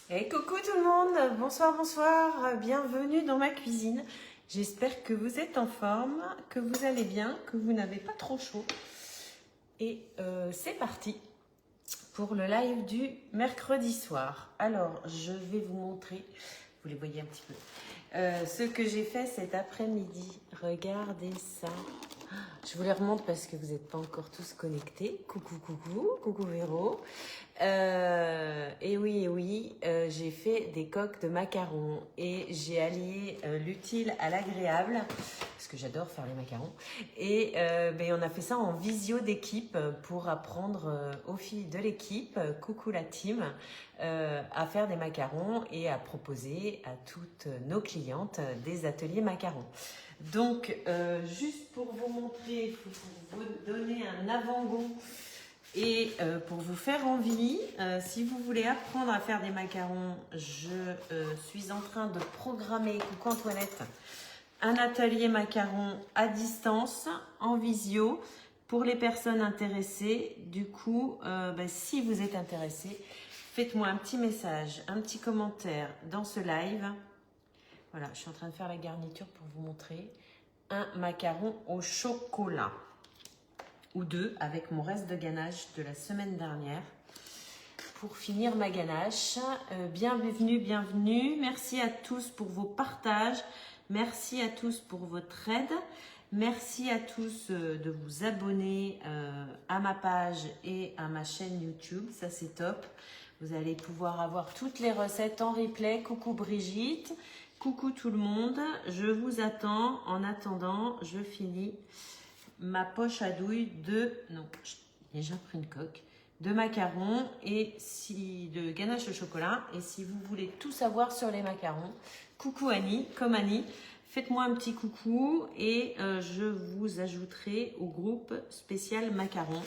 Et coucou tout le monde, bonsoir, bonsoir, bienvenue dans ma cuisine. J'espère que vous êtes en forme, que vous allez bien, que vous n'avez pas trop chaud. Et c'est parti pour le live du mercredi soir. Alors, je vais vous montrer, vous les voyez un petit peu, ce que j'ai fait cet après-midi. Regardez ça. Je vous les remonte parce que vous n'êtes pas encore tous connectés. Coucou, coucou, coucou Véro. Et oui, j'ai fait des coques de macarons et j'ai allié l'utile à l'agréable parce que j'adore faire les macarons. Et on a fait ça en visio d'équipe pour apprendre aux filles de l'équipe, coucou la team, à faire des macarons et à proposer à toutes nos clientes des ateliers macarons. Donc, juste pour vous montrer, pour vous donner un avant-goût et pour vous faire envie, si vous voulez apprendre à faire des macarons, je suis en train de programmer, coucou Antoinette, un atelier macarons à distance, en visio, pour les personnes intéressées. Du coup, si vous êtes intéressé, faites-moi un petit message, un petit commentaire dans ce live. Voilà, je suis en train de faire la garniture pour vous montrer un macaron au chocolat ou deux avec mon reste de ganache de la semaine dernière pour finir ma ganache. Bienvenue, bienvenue. Merci à tous pour vos partages. Merci à tous pour votre aide. Merci à tous de vous abonner à ma page et à ma chaîne YouTube. Ça, c'est top. Vous allez pouvoir avoir toutes les recettes en replay. Coucou Brigitte. Coucou tout le monde, je vous attends. En attendant, je finis ma poche à douille j'ai déjà pris une coque, de macarons et de ganache au chocolat. Et si vous voulez tout savoir sur les macarons, coucou Annie, comme Annie, faites-moi un petit coucou et je vous ajouterai au groupe spécial macarons.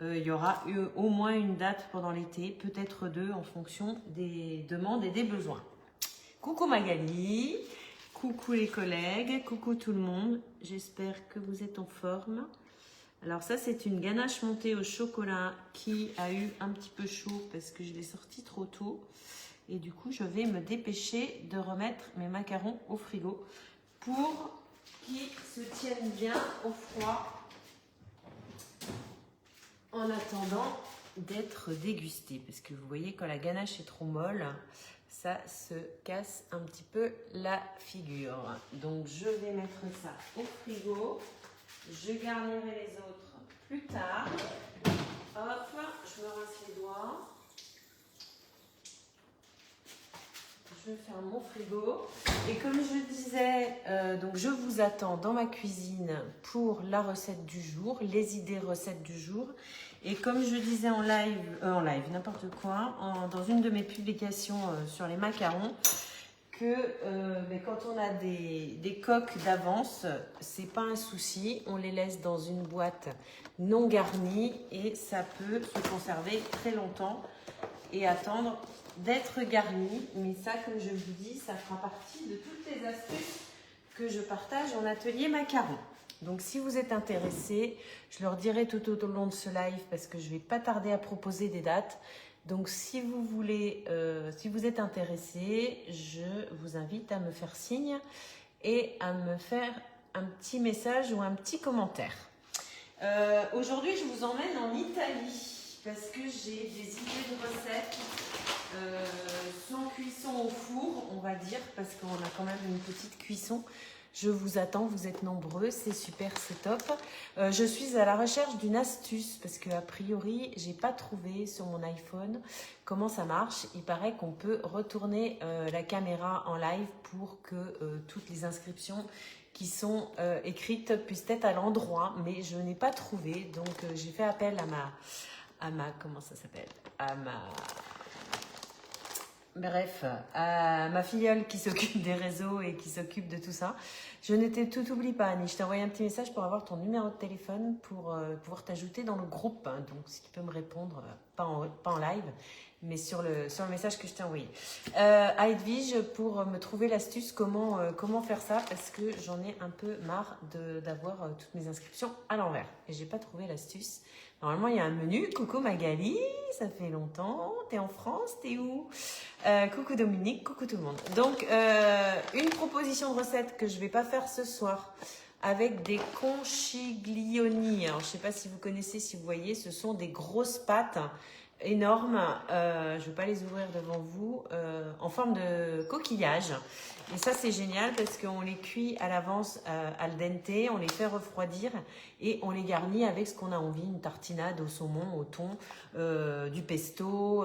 Il y aura au moins une date pendant l'été, peut-être deux en fonction des demandes et des besoins. Coucou Magali, coucou les collègues, coucou tout le monde, j'espère que vous êtes en forme. Alors ça c'est une ganache montée au chocolat qui a eu un petit peu chaud parce que je l'ai sortie trop tôt. Et du coup je vais me dépêcher de remettre mes macarons au frigo pour qu'ils se tiennent bien au froid en attendant d'être dégustés. Parce que vous voyez quand la ganache est trop molle, ça se casse un petit peu la figure. Donc je vais mettre ça au frigo. Je garnirai les autres plus tard. Hop, je me rince les doigts. Je ferme mon frigo. Et comme je disais, donc je vous attends dans ma cuisine pour la recette du jour, les idées recettes du jour. Et comme je disais en live, n'importe quoi, dans une de mes publications sur les macarons, que quand on a des coques d'avance, c'est pas un souci, on les laisse dans une boîte non garnie et ça peut se conserver très longtemps et attendre d'être garni. Mais ça, comme je vous dis, ça fera partie de toutes les astuces que je partage en atelier macarons. Donc si vous êtes intéressés, je leur dirai tout au long de ce live parce que je ne vais pas tarder à proposer des dates. Donc si vous voulez, si vous êtes intéressés, je vous invite à me faire signe et à me faire un petit message ou un petit commentaire. Aujourd'hui, je vous emmène en Italie parce que j'ai des idées de recettes sans cuisson au four, on va dire, parce qu'on a quand même une petite cuisson. Je vous attends, vous êtes nombreux, c'est super, c'est top. Je suis à la recherche d'une astuce parce que a priori, j'ai pas trouvé sur mon iPhone comment ça marche. Il paraît qu'on peut retourner la caméra en live pour que toutes les inscriptions qui sont écrites puissent être à l'endroit, mais je n'ai pas trouvé. Donc j'ai fait appel à ma comment ça s'appelle, à ma filleule qui s'occupe des réseaux et qui s'occupe de tout ça. Je ne tout oublie pas, Annie. Je t'ai envoyé un petit message pour avoir ton numéro de téléphone pour pouvoir t'ajouter dans le groupe. Donc, si tu peux me répondre, pas en live, mais sur le message que je t'ai envoyé. Edwige, pour me trouver l'astuce, comment faire ça, parce que j'en ai un peu marre d'avoir toutes mes inscriptions à l'envers. Et j'ai pas trouvé l'astuce. Normalement, il y a un menu. Coucou Magali, ça fait longtemps. T'es en France, t'es où? Coucou Dominique, coucou tout le monde. Donc, une proposition de recette que je vais pas faire ce soir, avec des conchiglioni. Alors, je sais pas si vous connaissez, si vous voyez, ce sont des grosses pâtes énormes. Je vais pas les ouvrir devant vous, en forme de coquillage. Et ça, c'est génial parce qu'on les cuit à l'avance al dente, on les fait refroidir et on les garnit avec ce qu'on a envie, une tartinade au saumon, au thon, du pesto,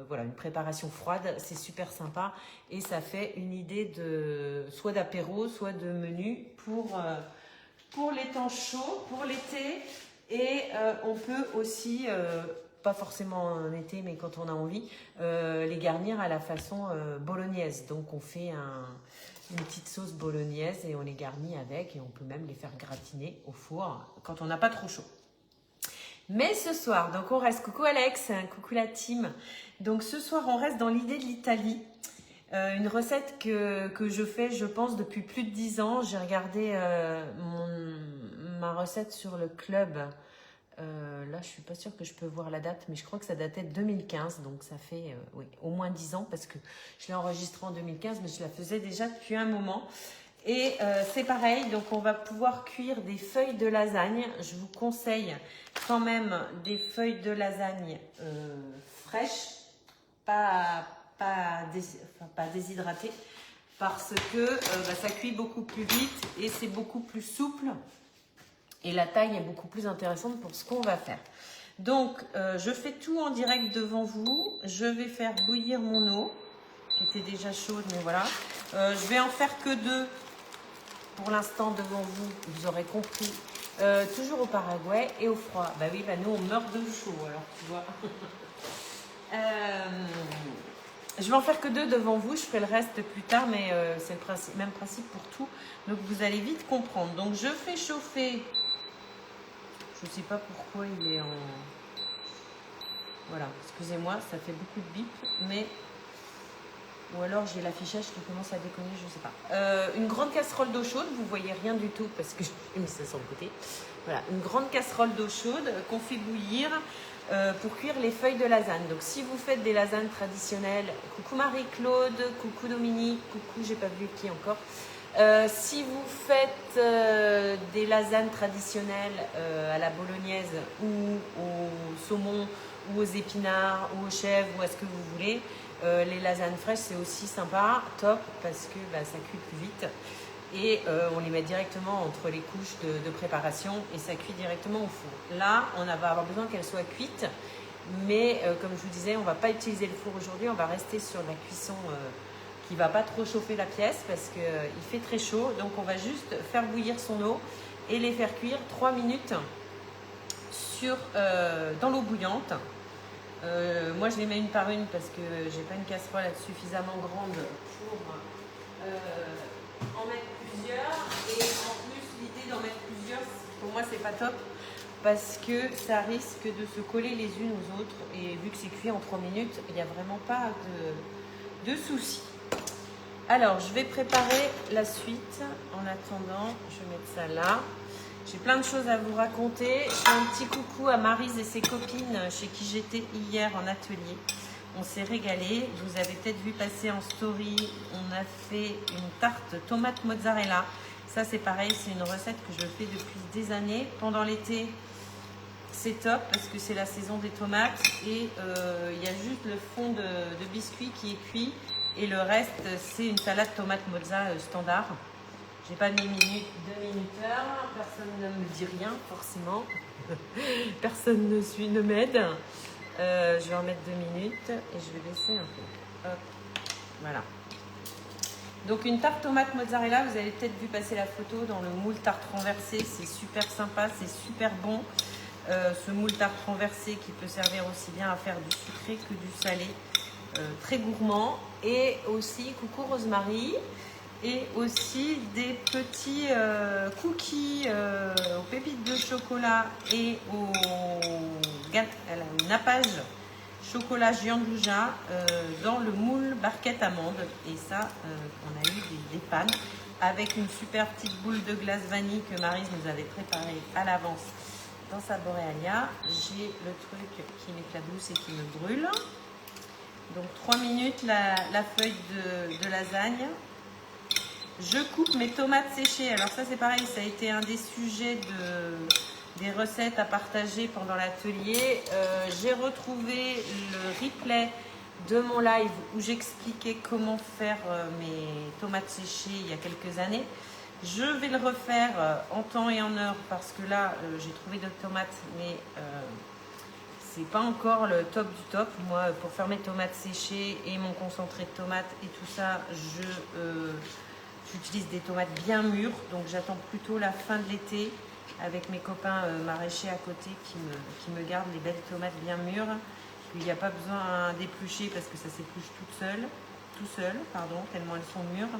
voilà, une préparation froide. C'est super sympa et ça fait une idée soit d'apéro, soit de menu pour les temps chauds, pour l'été. Et on peut aussi, pas forcément en été, mais quand on a envie, les garnir à la façon bolognaise. Donc on fait une petite sauce bolognaise et on les garnit avec, et on peut même les faire gratiner au four quand on n'a pas trop chaud. Mais ce soir, donc on reste, coucou Alex, coucou la team. Donc ce soir on reste dans l'idée de l'Italie. Une recette que je fais, je pense, depuis plus de 10 ans. J'ai regardé ma recette sur le club. Là, je suis pas sûre que je peux voir la date, mais je crois que ça datait de 2015. Donc ça fait oui, au moins 10 ans, parce que je l'ai enregistrée en 2015, mais je la faisais déjà depuis un moment. Et c'est pareil, donc on va pouvoir cuire des feuilles de lasagne. Je vous conseille quand même des feuilles de lasagne fraîches, pas déshydratées, parce que ça cuit beaucoup plus vite et c'est beaucoup plus souple. Et la taille est beaucoup plus intéressante pour ce qu'on va faire. Donc, je fais tout en direct devant vous. Je vais faire bouillir mon eau, qui était déjà chaude, mais voilà. Je vais en faire que 2 pour l'instant devant vous. Vous aurez compris. Toujours au Paraguay et au froid. Bah oui, nous, on meurt de chaud, alors tu vois. Je vais en faire que 2 devant vous. Je ferai le reste plus tard, mais c'est le même principe pour tout. Donc, vous allez vite comprendre. Donc, je fais chauffer... Je ne sais pas pourquoi il est en... Voilà, excusez-moi, ça fait beaucoup de bip, mais... Ou alors j'ai l'affichage qui commence à déconner, je ne sais pas. Une grande casserole d'eau chaude, vous ne voyez rien du tout parce que j'ai mis ça sur le côté. Voilà, une grande casserole d'eau chaude qu'on fait bouillir pour cuire les feuilles de lasagne. Donc si vous faites des lasagnes traditionnelles, coucou Marie-Claude, coucou Dominique, coucou, j'ai pas vu qui encore. Si vous faites des lasagnes traditionnelles à la bolognaise ou au saumon ou aux épinards ou aux chèvres ou à ce que vous voulez, les lasagnes fraîches c'est aussi sympa, top, parce que ça cuit plus vite et on les met directement entre les couches de préparation et ça cuit directement au four. Là, on va avoir besoin qu'elles soient cuites, mais comme je vous disais, on ne va pas utiliser le four aujourd'hui, on va rester sur la cuisson qui ne va pas trop chauffer la pièce parce qu'il fait très chaud. Donc on va juste faire bouillir son eau et les faire cuire 3 minutes dans l'eau bouillante. Moi je les mets une par une parce que j'ai pas une casserole suffisamment grande pour en mettre plusieurs. Et en plus l'idée d'en mettre plusieurs, pour moi c'est pas top parce que ça risque de se coller les unes aux autres. Et vu que c'est cuit en 3 minutes, il n'y a vraiment pas de soucis. Alors, je vais préparer la suite. En attendant, je vais mettre ça là. J'ai plein de choses à vous raconter. Je fais un petit coucou à Maryse et ses copines chez qui j'étais hier en atelier. On s'est régalé. Vous avez peut-être vu passer en story. On a fait une tarte tomate mozzarella. Ça, c'est pareil. C'est une recette que je fais depuis des années. Pendant l'été, c'est top parce que c'est la saison des tomates. Et il y a juste le fond de biscuit qui est cuit. Et le reste, c'est une salade tomate mozza standard. J'ai pas mis demi-minuteur. Personne ne me dit rien, forcément. Personne ne m'aide. Je vais en mettre 2 minutes et je vais laisser un peu. Hop, voilà. Donc une tarte tomate mozzarella, vous avez peut-être vu passer la photo dans le moule tarte renversé. C'est super sympa, c'est super bon. Ce moule tarte renversé qui peut servir aussi bien à faire du sucré que du salé. Très gourmand. Et aussi, coucou Rosemary, et aussi des petits cookies aux pépites de chocolat et au nappage chocolat Gianduja dans le moule barquette amande. Et ça, on a eu des pannes avec une super petite boule de glace vanille que Maryse nous avait préparée à l'avance dans sa Borealia. J'ai le truc qui m'éclabousse et qui me brûle. Donc 3 minutes la feuille de lasagne. Je coupe mes tomates séchées. Alors ça c'est pareil, ça a été un des sujets des recettes à partager pendant l'atelier. J'ai retrouvé le replay de mon live où j'expliquais comment faire mes tomates séchées il y a quelques années. Je vais le refaire en temps et en heure parce que là j'ai trouvé d'autres tomates mais c'est pas encore le top du top. Moi pour faire mes tomates séchées et mon concentré de tomates et tout ça, j'utilise des tomates bien mûres, donc j'attends plutôt la fin de l'été avec mes copains maraîchers à côté qui me gardent les belles tomates bien mûres. Il n'y a pas besoin d'éplucher parce que ça s'épluche tout seul, tellement elles sont mûres.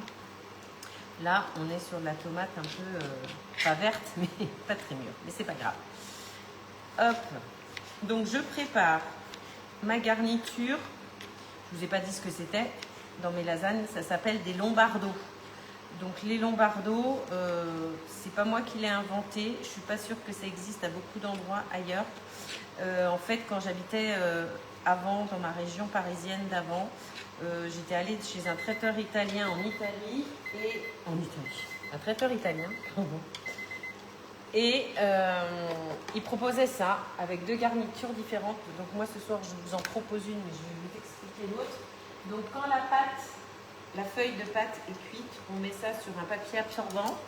Là, on est sur de la tomate un peu, pas verte, mais pas très mûre, mais c'est pas grave. Hop, donc je prépare ma garniture. Je vous ai pas dit ce que c'était dans mes lasagnes, ça s'appelle des lombardos. Donc les lombardos, c'est pas moi qui l'ai inventé, je suis pas sûre que ça existe à beaucoup d'endroits ailleurs. En fait, quand j'habitais avant dans ma région parisienne d'avant, j'étais allée chez un traiteur italien en Italie un traiteur italien, pardon. Et il proposait ça avec 2 garnitures différentes. Donc moi ce soir je vous en propose une, mais je vais vous expliquer l'autre. Donc quand la feuille de pâte est cuite, on met ça sur un papier absorbant.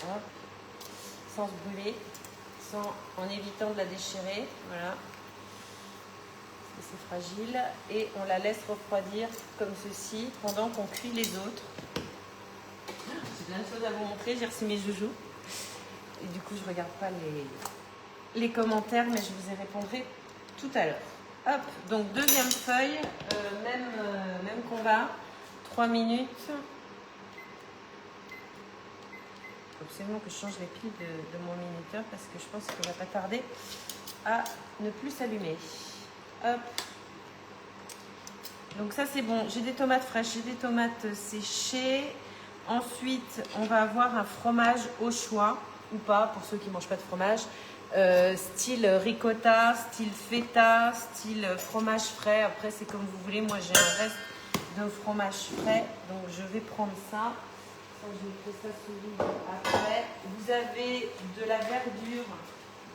Hop. Sans se brûler, en évitant de la déchirer. Voilà. C'est fragile. Et on la laisse refroidir comme ceci pendant qu'on cuit les autres. J'ai plein de choses à vous montrer. J'ai reçu mes joujoux. Et du coup, je ne regarde pas les commentaires, mais je vous y répondrai tout à l'heure. Hop, donc deuxième feuille, même combat, 3 minutes. Il faut absolument que je change les piles de mon minuteur parce que je pense qu'il ne va pas tarder à ne plus s'allumer. Hop. Donc ça c'est bon, j'ai des tomates fraîches, j'ai des tomates séchées. Ensuite, on va avoir un fromage au choix, ou pas, pour ceux qui ne mangent pas de fromage. Style ricotta, style feta, style fromage frais. Après, c'est comme vous voulez. Moi, j'ai un reste de fromage frais. Donc, je vais prendre ça. Je vais ça sous vide après. Vous avez de la verdure,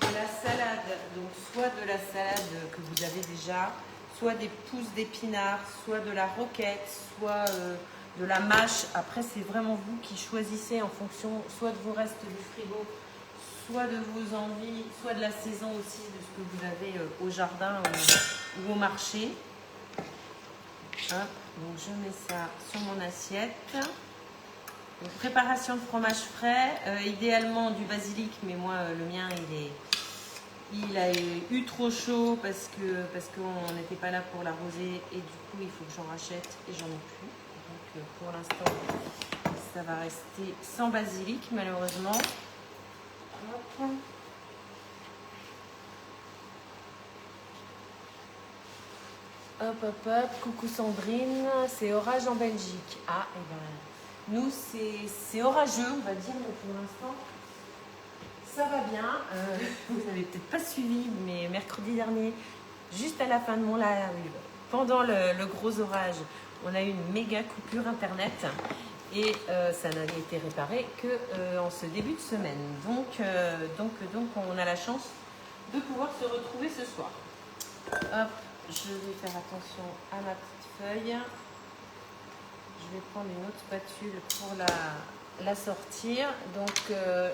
de la salade. Donc, soit de la salade que vous avez déjà, soit des pousses d'épinards, soit de la roquette, soit de la mâche. Après, c'est vraiment vous qui choisissez en fonction soit de vos restes du frigo, soit de vos envies, soit de la saison aussi, de ce que vous avez au jardin ou au marché. Hop, donc je mets ça sur mon assiette. Donc, préparation de fromage frais, idéalement du basilic, mais moi le mien il a eu trop chaud parce qu'on n'était pas là pour l'arroser et du coup il faut que j'en rachète et j'en ai plus. Donc pour l'instant ça va rester sans basilic malheureusement. Hop. Hop, hop, hop. Coucou Sandrine, c'est orage en Belgique. Ah, et ben, nous c'est orageux, on va dire, mais pour l'instant, ça va bien. Vous n'avez peut-être pas suivi, mais mercredi dernier, juste à la fin de mon live, pendant le gros orage, on a eu une méga coupure internet. Et ça n'a été réparé qu'en ce début de semaine. Donc, on a la chance de pouvoir se retrouver ce soir. Hop, je vais faire attention à ma petite feuille. Je vais prendre une autre spatule pour la sortir. Donc,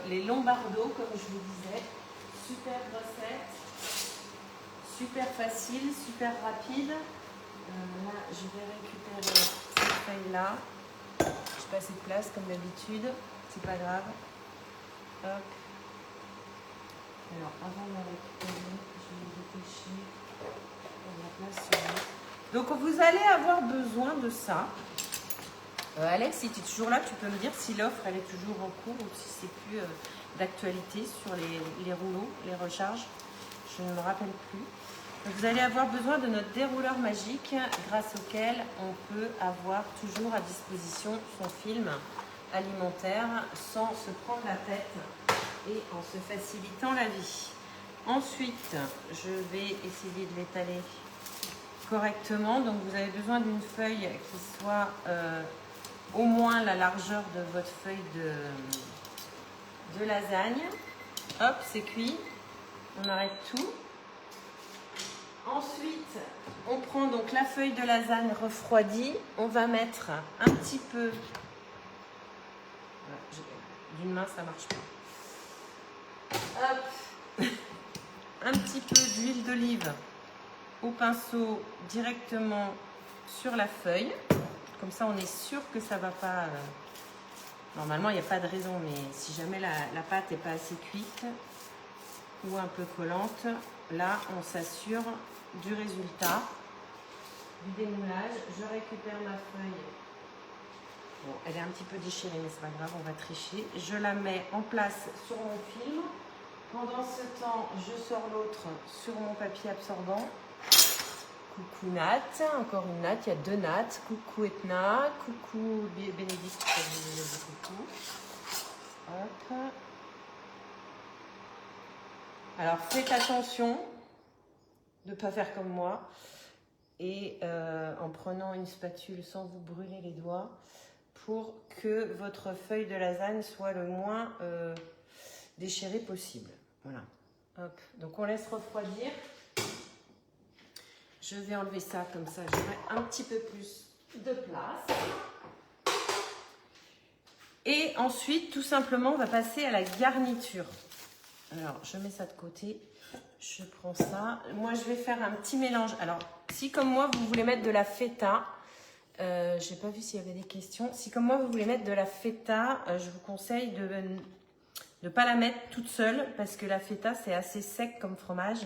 les lombardos, comme je vous disais, super recette, super facile, super rapide. Là, je vais récupérer cette feuille-là. Pas assez de place comme d'habitude, c'est pas grave. Hop. Alors avant de la récupérer, je vais dépêcher la place sur lui. Donc vous allez avoir besoin de ça. Alex, si tu es toujours là, tu peux me dire si l'offre elle est toujours en cours ou si c'est plus d'actualité sur les rouleaux, les recharges. je ne me rappelle plus. Vous allez avoir besoin de notre dérouleur magique grâce auquel on peut avoir toujours à disposition son film alimentaire sans se prendre la tête et en se facilitant la vie. Ensuite, je vais essayer de l'étaler correctement. Donc vous avez besoin d'une feuille qui soit au moins la largeur de votre feuille de lasagne. Hop, c'est cuit. On arrête tout. Ensuite, on prend donc la feuille de lasagne refroidie. On va mettre un petit peu... D'une main, ça marche pas. Hop. Un petit peu d'huile d'olive au pinceau directement sur la feuille. Comme ça, on est sûr que ça va pas... Normalement, il n'y a pas de raison, mais si jamais la pâte n'est pas assez cuite ou un peu collante, là, on s'assure du résultat, du démoulage. Je récupère ma feuille. Bon, elle est un petit peu déchirée, mais c'est pas grave, on va tricher. Je la mets en place sur mon film. Pendant ce temps, je sors l'autre sur mon papier absorbant. Coucou Nat, encore une Nat, il y a 2 Nat. Coucou Etna, coucou Bénédicte, coucou. Hop. Alors faites attention de ne pas faire comme moi et en prenant une spatule sans vous brûler les doigts pour que votre feuille de lasagne soit le moins déchirée possible. Voilà. Hop. Donc on laisse refroidir. Je vais enlever ça comme ça, j'aurai un petit peu plus de place. Et ensuite, tout simplement, on va passer à la garniture. Alors, je mets ça de côté. Je prends ça. Moi, je vais faire un petit mélange. Alors, si comme moi, vous voulez mettre de la feta, je n'ai pas vu s'il y avait des questions. Si comme moi, vous voulez mettre de la feta, je vous conseille de ne pas la mettre toute seule parce que la feta, c'est assez sec comme fromage.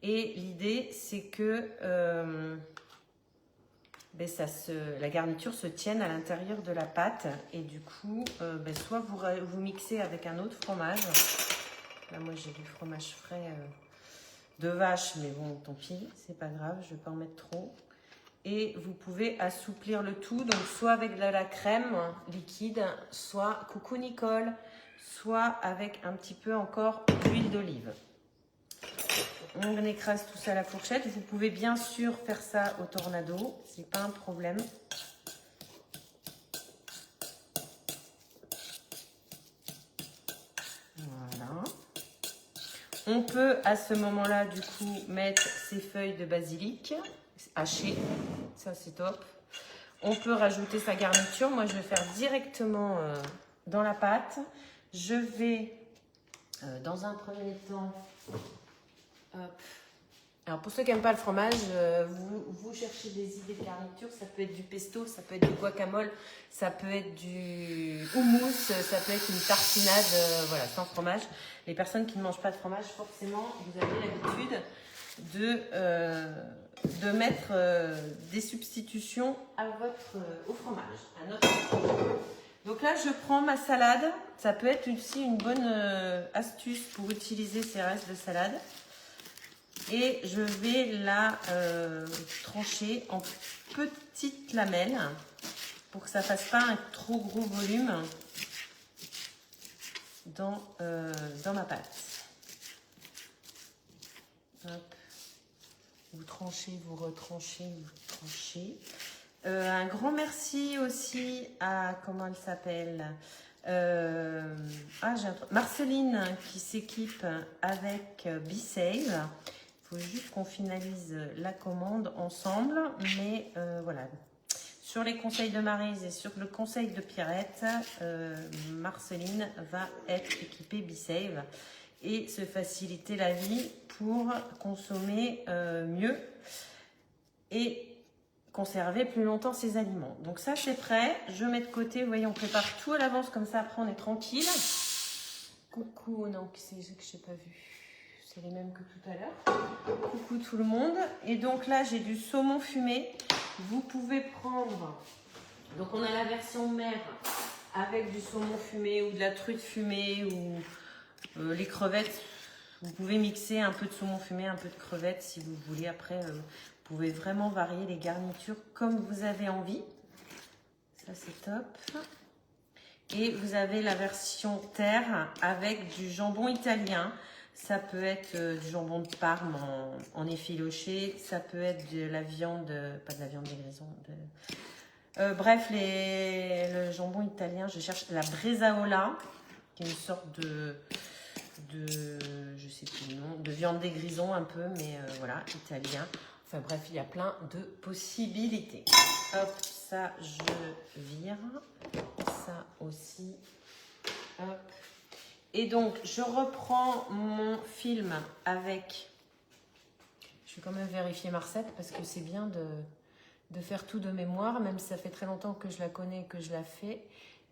Et l'idée, c'est que la garniture se tienne à l'intérieur de la pâte. Et du coup, soit vous mixez avec un autre fromage. Là, moi, j'ai du fromage frais de vache, mais bon, tant pis, c'est pas grave, je ne vais pas en mettre trop. Et vous pouvez assouplir le tout, donc soit avec de la crème liquide, soit, coucou Nicole, soit avec un petit peu encore d'huile d'olive. On écrase tout ça à la fourchette. Vous pouvez bien sûr faire ça au tornado, c'est pas un problème. Voilà. On peut à ce moment-là du coup mettre ces feuilles de basilic hachées, ça c'est top. On peut rajouter sa garniture. Moi je vais faire directement dans la pâte. Je vais dans un premier temps... Hop. Alors pour ceux qui n'aiment pas le fromage, vous cherchez des idées de garniture, ça peut être du pesto, ça peut être du guacamole, ça peut être du houmous, ça peut être une tartinade, voilà, sans fromage. Les personnes qui ne mangent pas de fromage, forcément, vous avez l'habitude de mettre des substitutions au fromage, à notre fromage. Donc là, je prends ma salade, ça peut être aussi une bonne astuce pour utiliser ces restes de salade. Et je vais la trancher en petites lamelles pour que ça ne fasse pas un trop gros volume dans ma pâte. Hop. Vous tranchez, vous retranchez, vous tranchez. Un grand merci aussi à, comment elle s'appelle, Marceline qui s'équipe avec B-Save. Il faut juste qu'on finalise la commande ensemble, mais voilà. Sur les conseils de Maryse et sur le conseil de Pierrette, Marceline va être équipée B-Save et se faciliter la vie pour consommer mieux et conserver plus longtemps ses aliments. Donc ça c'est prêt, je mets de côté, vous voyez on prépare tout à l'avance comme ça, après on est tranquille. Coucou, non, c'est que je n'ai pas vu. C'est les mêmes que tout à l'heure. Coucou tout le monde. Et donc là, j'ai du saumon fumé. Vous pouvez prendre... Donc on a la version mère avec du saumon fumé ou de la truite fumée ou les crevettes. Vous pouvez mixer un peu de saumon fumé, un peu de crevettes si vous voulez. Après, vous pouvez vraiment varier les garnitures comme vous avez envie. Ça, c'est top. Et vous avez la version terre avec du jambon italien. Ça peut être du jambon de Parme en effiloché. Ça peut être de la viande, pas de la viande des grisons. Bref, le jambon italien, je cherche la bresaola, qui est une sorte de je sais plus le nom, de viande des grisons un peu, mais voilà, italien. Enfin bref, il y a plein de possibilités. Hop, ça je vire. Ça aussi. Hop. Et donc, je reprends mon film avec... Je vais quand même vérifier ma recette parce que c'est bien de faire tout de mémoire, même si ça fait très longtemps que je la connais et que je la fais.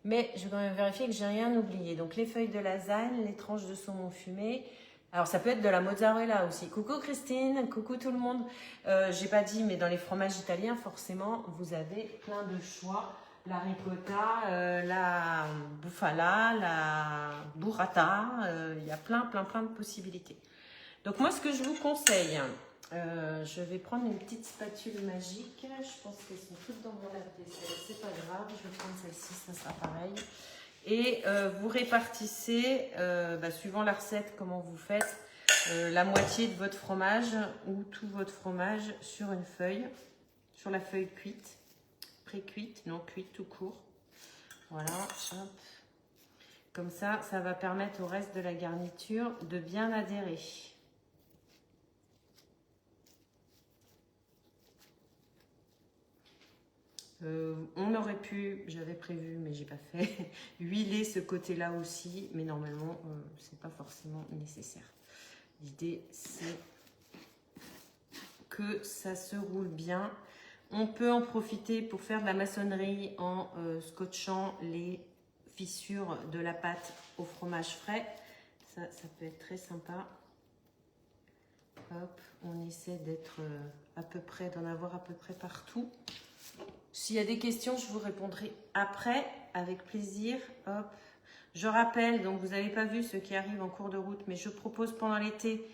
Mais je vais quand même vérifier que j'ai rien oublié. Donc, les feuilles de lasagne, les tranches de saumon fumé. Alors, ça peut être de la mozzarella aussi. Coucou Christine, coucou tout le monde. J'ai pas dit, mais dans les fromages italiens, forcément, vous avez plein de choix. La ricotta, la bufala, la burrata, il y a plein de possibilités. Donc moi, ce que je vous conseille, je vais prendre une petite spatule magique. Je pense qu'elles sont toutes dans mon lave-vaisselle, c'est pas grave, je vais prendre celle-ci, ça sera pareil. Et vous répartissez, suivant la recette, comment vous faites, la moitié de votre fromage ou tout votre fromage sur une feuille, sur la feuille cuite. Pré-cuite, non cuite tout court. Voilà, hop. Comme ça, ça va permettre au reste de la garniture de bien adhérer. On aurait pu, j'avais prévu, mais j'ai pas fait, huiler ce côté-là aussi, mais normalement, c'est pas forcément nécessaire. L'idée, c'est que ça se roule bien. On peut en profiter pour faire de la maçonnerie en scotchant les fissures de la pâte au fromage frais. Ça peut être très sympa. Hop, on essaie d'être à peu près, d'en avoir à peu près partout. S'il y a des questions, je vous répondrai après, avec plaisir. Hop. Je rappelle, donc vous n'avez pas vu ce qui arrive en cours de route, mais je propose pendant l'été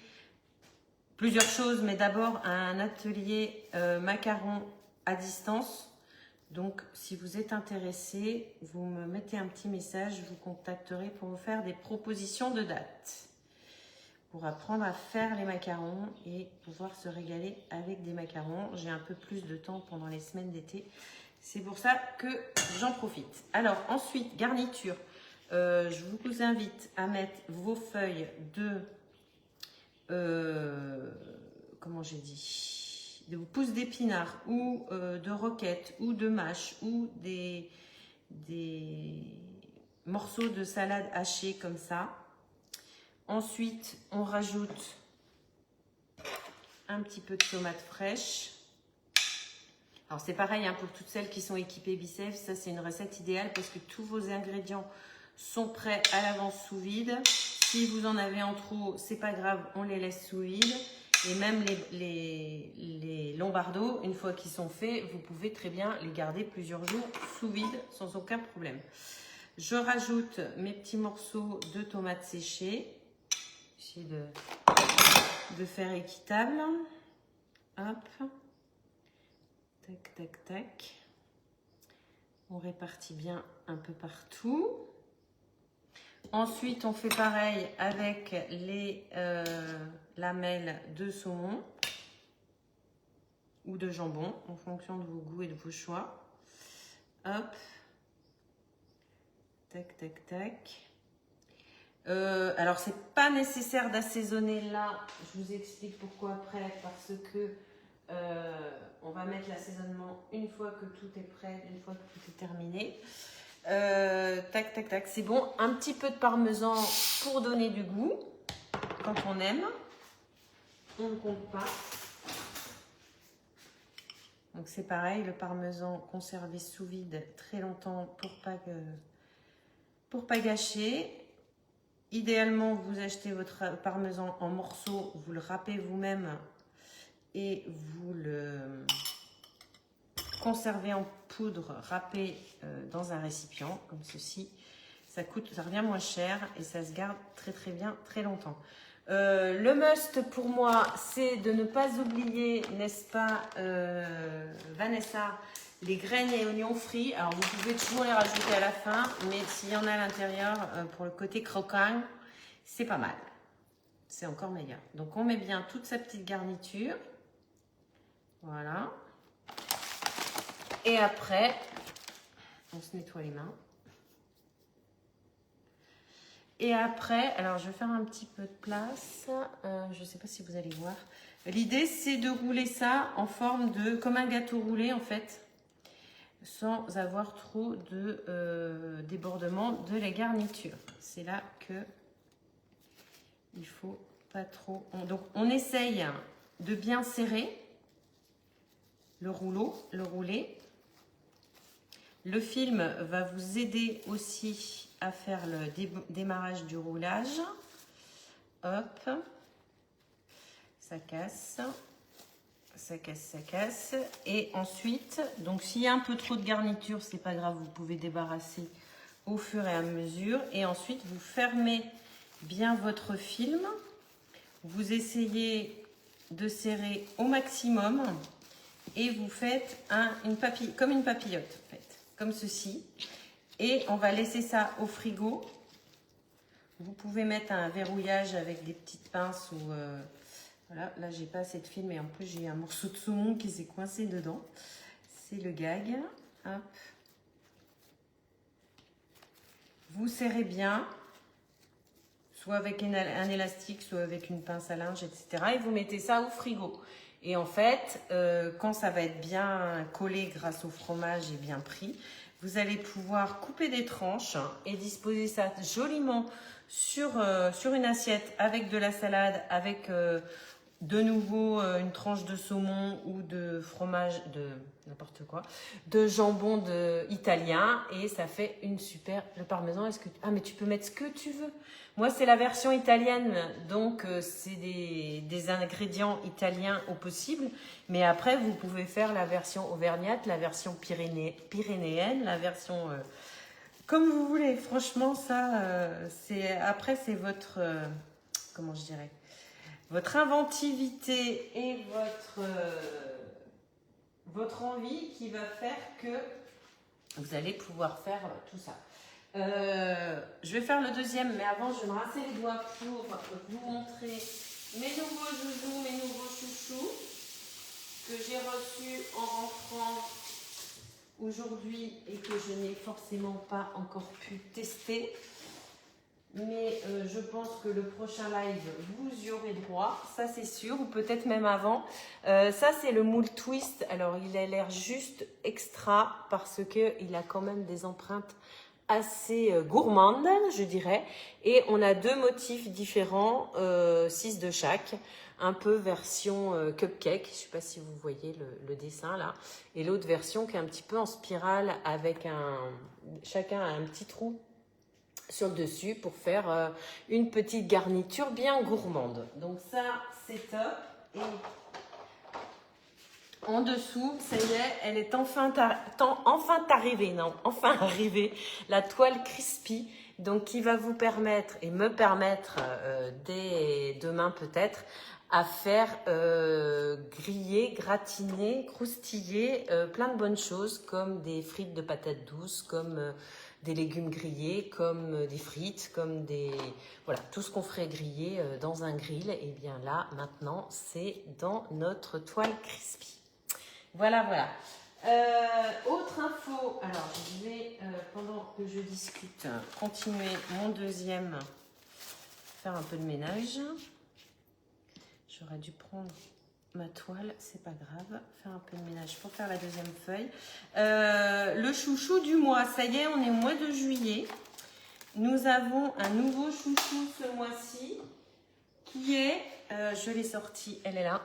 plusieurs choses, mais d'abord un atelier macarons à distance. Donc, si vous êtes intéressé, vous me mettez un petit message, je vous contacterai pour vous faire des propositions de date. Pour apprendre à faire les macarons et pouvoir se régaler avec des macarons. J'ai un peu plus de temps pendant les semaines d'été. C'est pour ça que j'en profite. Alors, ensuite, garniture. Je vous invite à mettre vos feuilles de... comment j'ai dit, de pousses d'épinards ou de roquettes ou de mâche ou des morceaux de salade hachée comme ça. Ensuite, on rajoute un petit peu de tomates fraîches. Alors c'est pareil hein, pour toutes celles qui sont équipées biceps, ça c'est une recette idéale parce que tous vos ingrédients sont prêts à l'avance sous vide. Si vous en avez en trop, c'est pas grave, on les laisse sous vide. Et même les lombardos, une fois qu'ils sont faits, vous pouvez très bien les garder plusieurs jours sous vide sans aucun problème. Je rajoute mes petits morceaux de tomates séchées. Essayer de faire équitable. Hop. Tac, tac, tac. On répartit bien un peu partout. Ensuite, on fait pareil avec les lamelles de saumon ou de jambon, en fonction de vos goûts et de vos choix. Hop. Tac, tac, tac. Alors, c'est pas nécessaire d'assaisonner là. Je vous explique pourquoi après. Parce que on va mettre l'assaisonnement une fois que tout est prêt, une fois que tout est terminé. Tac, tac, tac. C'est bon. Un petit peu de parmesan pour donner du goût. Quand on aime. On ne compte pas. Donc, c'est pareil. Le parmesan conservé sous vide très longtemps pour pas gâcher. Idéalement, vous achetez votre parmesan en morceaux, vous le râpez vous-même et vous le conservez en poudre râpée dans un récipient comme ceci. Ça revient moins cher et ça se garde très très bien très longtemps. Le must pour moi, c'est de ne pas oublier, n'est-ce pas, Vanessa, les graines et oignons frits. Alors, vous pouvez toujours les rajouter à la fin, mais s'il y en a à l'intérieur, pour le côté croquant, c'est pas mal. C'est encore meilleur. Donc, on met bien toute sa petite garniture. Voilà. Et après, on se nettoie les mains. Et après, alors je vais faire un petit peu de place. Je ne sais pas si vous allez voir. L'idée, c'est de rouler ça en forme de, comme un gâteau roulé en fait, sans avoir trop de débordement de la garniture. C'est là que il faut pas trop. Donc, on essaye de bien serrer le roulé. Le film va vous aider aussi à faire le démarrage du roulage. Hop, ça casse, ça casse, ça casse. Et ensuite, donc s'il y a un peu trop de garniture, c'est pas grave, vous pouvez débarrasser au fur et à mesure. Et ensuite, vous fermez bien votre film. Vous essayez de serrer au maximum et vous faites comme une papillote, en fait, comme ceci. Et on va laisser ça au frigo. Vous pouvez mettre un verrouillage avec des petites pinces ou voilà. Là, j'ai pas assez de film et en plus j'ai un morceau de saumon qui s'est coincé dedans. C'est le gag. Hop. Vous serrez bien, soit avec un élastique, soit avec une pince à linge, etc. Et vous mettez ça au frigo. Et en fait, quand ça va être bien collé grâce au fromage et bien pris, vous allez pouvoir couper des tranches et disposer ça joliment sur une assiette avec de la salade, avec de nouveau une tranche de saumon ou de fromage, de n'importe quoi, de jambon italien et ça fait une super... Le parmesan, ah mais tu peux mettre ce que tu veux. Moi, c'est la version italienne, donc c'est des ingrédients italiens au possible. Mais après, vous pouvez faire la version auvergnate, la version pyrénéenne, la version... comme vous voulez. Franchement, ça, après, c'est votre... comment je dirais, votre inventivité et votre envie qui va faire que vous allez pouvoir faire tout ça. Je vais faire le deuxième, mais avant, je vais me rincer les doigts pour vous montrer mes nouveaux zouzous, mes nouveaux chouchous que j'ai reçus en rentrant aujourd'hui et que je n'ai forcément pas encore pu tester. Mais je pense que le prochain live, vous y aurez droit, ça c'est sûr, ou peut-être même avant. Ça c'est le moule twist, alors il a l'air juste extra parce qu'il a quand même des empreintes assez gourmandes, je dirais. Et on a deux motifs différents, 6 de chaque, un peu version cupcake, je ne sais pas si vous voyez le dessin là, et l'autre version qui est un petit peu en spirale avec chacun a un petit trou sur le dessus pour faire une petite garniture bien gourmande. Donc ça, c'est top. Et en dessous, ça y est, elle est enfin arrivée, la toile crispy, donc qui va vous permettre et me permettre dès demain peut-être à faire griller, gratiner, croustiller plein de bonnes choses comme des frites de patates douces, comme des légumes grillés, comme des frites, comme des... Voilà, tout ce qu'on ferait griller dans un grill, et bien là, maintenant, c'est dans notre toile crispy. Voilà, voilà. Autre info, alors je vais, pendant que je discute, continuer mon deuxième, faire un peu de ménage. J'aurais dû prendre ma toile, c'est pas grave, faire un peu de ménage pour faire la deuxième feuille. Le chouchou du mois, ça y est, on est au mois de juillet. Nous avons un nouveau chouchou ce mois-ci qui est, je l'ai sorti, elle est là,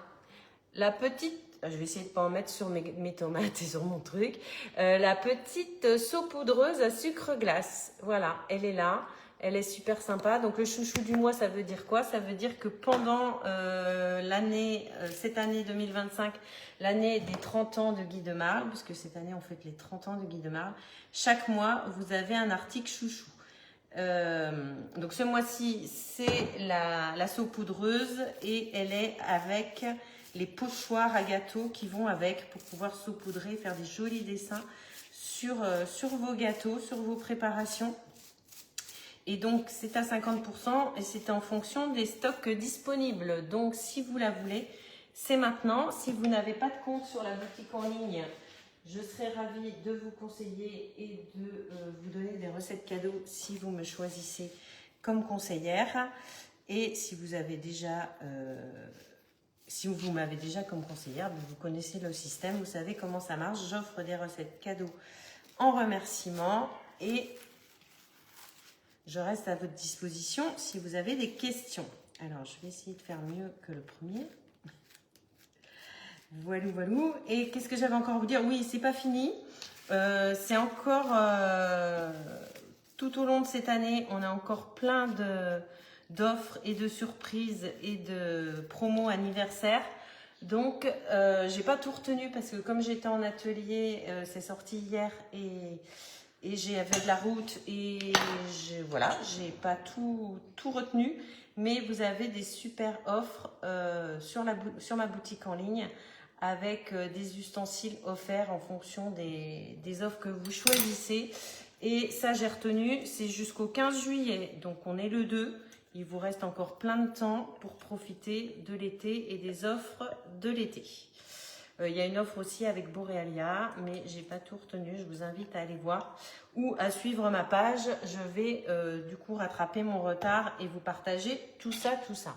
la petite, je vais essayer de ne pas en mettre sur mes tomates et sur mon truc, la petite saupoudreuse à sucre glace. Voilà, elle est là. Elle est super sympa. Donc le chouchou du mois, ça veut dire quoi? Ça veut dire que pendant cette année 2025, l'année des 30 ans de Guy de Marle, puisque cette année on fête les 30 ans de Guy de Marle, chaque mois vous avez un article chouchou. Donc ce mois-ci, c'est la saupoudreuse et elle est avec les pochoirs à gâteaux qui vont avec pour pouvoir saupoudrer, faire des jolis dessins sur vos gâteaux, sur vos préparations. Et donc c'est à 50% et c'est en fonction des stocks disponibles. Donc si vous la voulez, c'est maintenant. Si vous n'avez pas de compte sur la boutique en ligne, je serais ravie de vous conseiller et de vous donner des recettes cadeaux si vous me choisissez comme conseillère. Et si vous avez déjà, si vous m'avez déjà comme conseillère, vous connaissez le système, vous savez comment ça marche. J'offre des recettes cadeaux en remerciement et je reste à votre disposition si vous avez des questions. Alors, je vais essayer de faire mieux que le premier. Voilà, voilà. Et qu'est-ce que j'avais encore à vous dire? Oui, c'est pas fini. C'est encore tout au long de cette année, on a encore plein d'offres et de surprises et de promos anniversaires. Donc, j'ai pas tout retenu parce que comme j'étais en atelier, c'est sorti hier et j'ai fait de la route et voilà, j'ai pas tout retenu. Mais vous avez des super offres sur ma boutique en ligne avec des ustensiles offerts en fonction des offres que vous choisissez. Et ça, j'ai retenu, c'est jusqu'au 15 juillet. Donc, on est le 2. Il vous reste encore plein de temps pour profiter de l'été et des offres de l'été. Il y a une offre aussi avec Borealia, mais j'ai pas tout retenu. Je vous invite à aller voir ou à suivre ma page. Je vais du coup rattraper mon retard et vous partager tout ça, tout ça.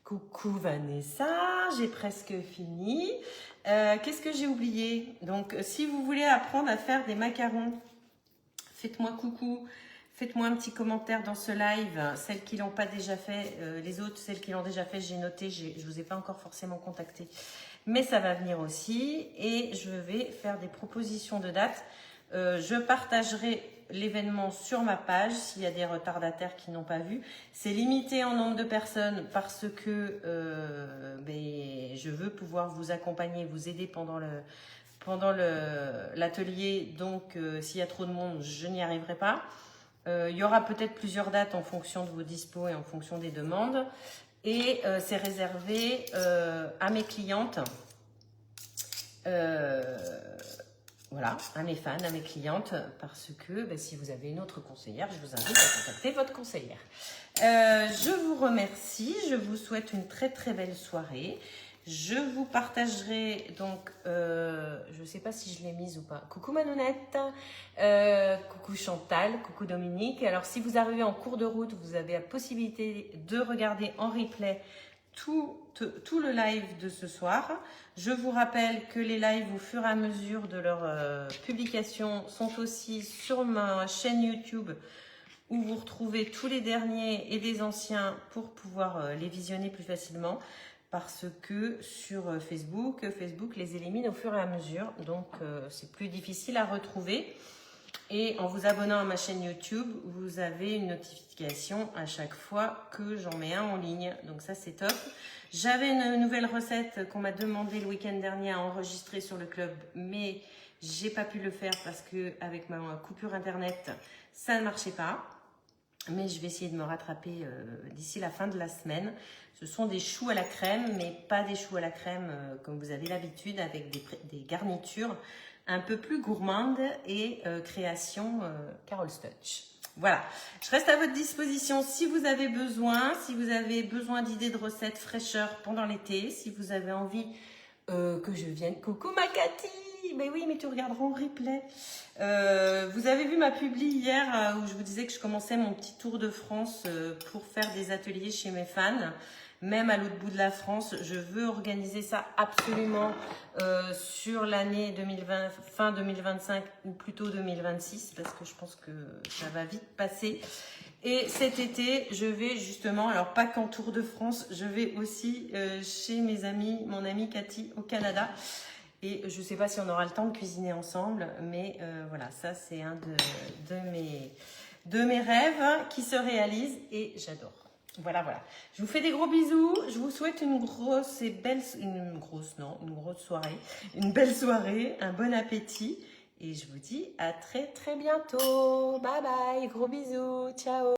Coucou Vanessa, j'ai presque fini. Qu'est-ce que j'ai oublié? Donc, si vous voulez apprendre à faire des macarons, faites-moi coucou. Faites-moi un petit commentaire dans ce live. Celles qui ne l'ont pas déjà fait, les autres, celles qui l'ont déjà fait, j'ai noté. Je ne vous ai pas encore forcément contacté. Mais ça va venir aussi. Et je vais faire des propositions de dates. Je partagerai l'événement sur ma page s'il y a des retardataires qui n'ont pas vu. C'est limité en nombre de personnes parce que je veux pouvoir vous accompagner, vous aider pendant l'atelier. Donc, s'il y a trop de monde, je n'y arriverai pas. Il y aura peut-être plusieurs dates en fonction de vos dispos et en fonction des demandes. Et c'est réservé à mes clientes. Voilà, à mes fans, à mes clientes, parce que si vous avez une autre conseillère, je vous invite à contacter votre conseillère. Je vous remercie, je vous souhaite une très très belle soirée. Je vous partagerai donc, je ne sais pas si je l'ai mise ou pas. Coucou Manounette, coucou Chantal, coucou Dominique. Alors si vous arrivez en cours de route, vous avez la possibilité de regarder en replay tout le live de ce soir. Je vous rappelle que les lives au fur et à mesure de leur publication sont aussi sur ma chaîne YouTube où vous retrouvez tous les derniers et les anciens pour pouvoir les visionner plus facilement. Parce que sur Facebook les élimine au fur et à mesure. Donc, c'est plus difficile à retrouver. Et en vous abonnant à ma chaîne YouTube, vous avez une notification à chaque fois que j'en mets un en ligne. Donc ça, c'est top. J'avais une nouvelle recette qu'on m'a demandé le week-end dernier à enregistrer sur le club. Mais j'ai pas pu le faire parce que avec ma coupure Internet, ça ne marchait pas. Mais je vais essayer de me rattraper d'ici la fin de la semaine. Ce sont des choux à la crème, mais pas des choux à la crème comme vous avez l'habitude, avec des garnitures un peu plus gourmandes et création Carol's Touch. Voilà, je reste à votre disposition si vous avez besoin d'idées de recettes fraîcheur pendant l'été, si vous avez envie que je vienne. Coucou ma Cathy! Mais oui, mais tu regarderas en replay. Vous avez vu ma publi hier où je vous disais que je commençais mon petit tour de France pour faire des ateliers chez mes fans. Même à l'autre bout de la France, je veux organiser ça absolument sur l'année 2020, fin 2025 ou plutôt 2026 parce que je pense que ça va vite passer. Et cet été, je vais justement, alors pas qu'en Tour de France, je vais aussi chez mes amis, mon amie Cathy au Canada. Et je ne sais pas si on aura le temps de cuisiner ensemble, mais voilà, ça c'est un de mes rêves qui se réalise et j'adore. Voilà, voilà. Je vous fais des gros bisous. Je vous souhaite une grosse soirée, une belle soirée, un bon appétit. Et je vous dis à très très bientôt. Bye bye, gros bisous, ciao.